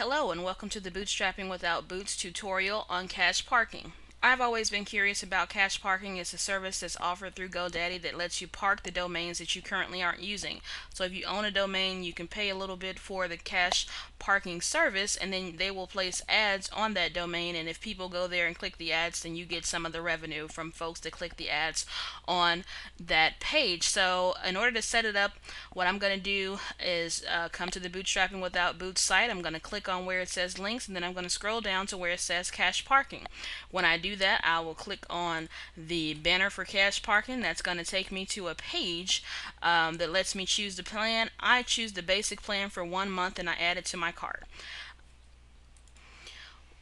Hello and welcome to the Bootstrapping Without Boots tutorial on cache parking. I've always been curious about cache parking. It's a service that's offered through GoDaddy that lets you park the domains that you currently aren't using. So if you own a domain, you can pay a little bit for the cache parking service, and then they will place ads on that domain, and if people go there and click the ads, then you get some of the revenue from folks that click the ads on that page. So in order to set it up, what I'm going to do is come to the Bootstrapping Without Boots site. I'm going to click on where it says links, and then I'm going to scroll down to where it says cache parking. When I do that, I will click on the banner for cache parking. That's going to take me to a page that lets me choose the plan. I choose the basic plan for 1 month and I add it to my cart.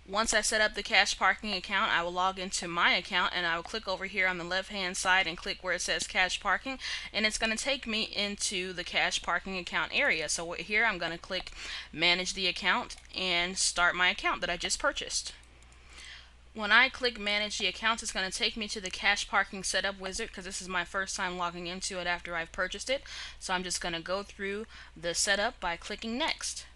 Once I set up the cache parking account, I will log into my account and I will click over here on the left hand side and click where it says cache parking, and it's going to take me into the cache parking account area. So here I'm going to click manage the account and start my account that I just purchased. When I click manage the accounts, it's going to take me to the cache parking setup wizard because this is my first time logging into it after I've purchased it. So I'm just going to go through the setup by clicking next.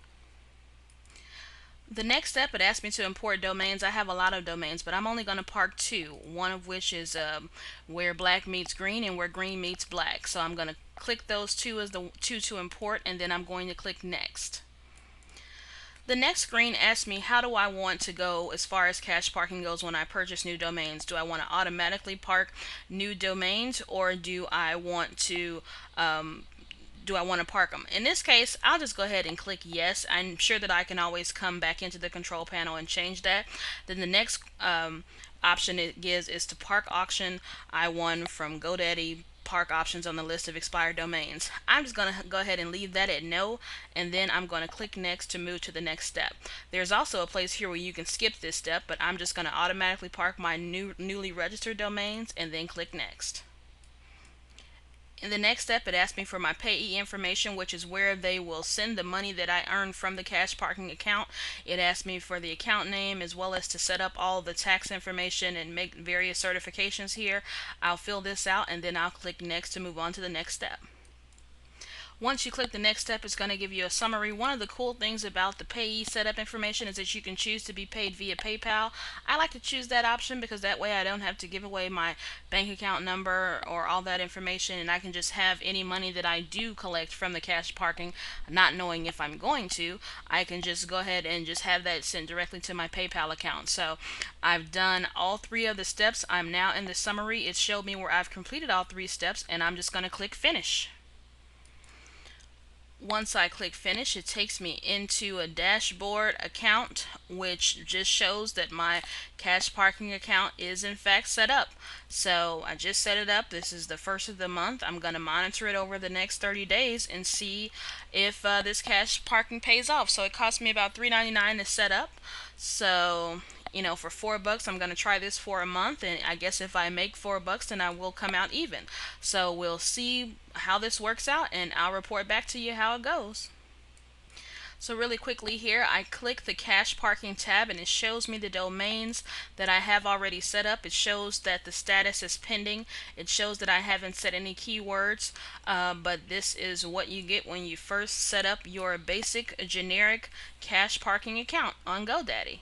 The next step, it asks me to import domains. I have a lot of domains, but I'm only going to park two, one of which is where black meets green and where green meets black. So I'm going to click those two as the two to import, and then I'm going to click next. The next screen asks me how do I want to go as far as cache parking goes when I purchase new domains. Do I want to automatically park new domains, or do I want to park them? In this case, I'll just go ahead and click yes. I'm sure that I can always come back into the control panel and change that. Then the next option it gives is to park auction I1 from GoDaddy park options on the list of expired domains. I'm just going to go ahead and leave that at no, and then I'm going to click next to move to the next step. There's also a place here where you can skip this step, but I'm just going to automatically park my newly registered domains and then click next. In the next step, it asks me for my payee information, which is where they will send the money that I earned from the cache parking account. It asks me for the account name as well as to set up all the tax information and make various certifications here. I'll fill this out and then I'll click next to move on to the next step. Once you click the next step, it's going to give you a summary. One of the cool things about the payee setup information is that you can choose to be paid via PayPal. I like to choose that option because that way I don't have to give away my bank account number or all that information, and I can just have any money that I do collect from the cache parking, not knowing if I'm going to. I can just go ahead and just have that sent directly to my PayPal account. So I've done all three of the steps. I'm now in the summary. It showed me where I've completed all three steps, and I'm just going to click finish. Once I click finish, it takes me into a dashboard account, which just shows that my cache parking account is in fact set up. So I just set it up. This is the first of the month. I'm going to monitor it over the next 30 days and see if this cache parking pays off. So it cost me about $3.99 to set up. So for $4, I'm going to try this for a month, and I guess if I make $4, then I will come out even. So we'll see how this works out, and I'll report back to you how it goes. So really quickly here, I click the cache parking tab and it shows me the domains that I have already set up. It shows that the status is pending. It shows that I haven't set any keywords, but this is what you get when you first set up your basic generic cache parking account on GoDaddy.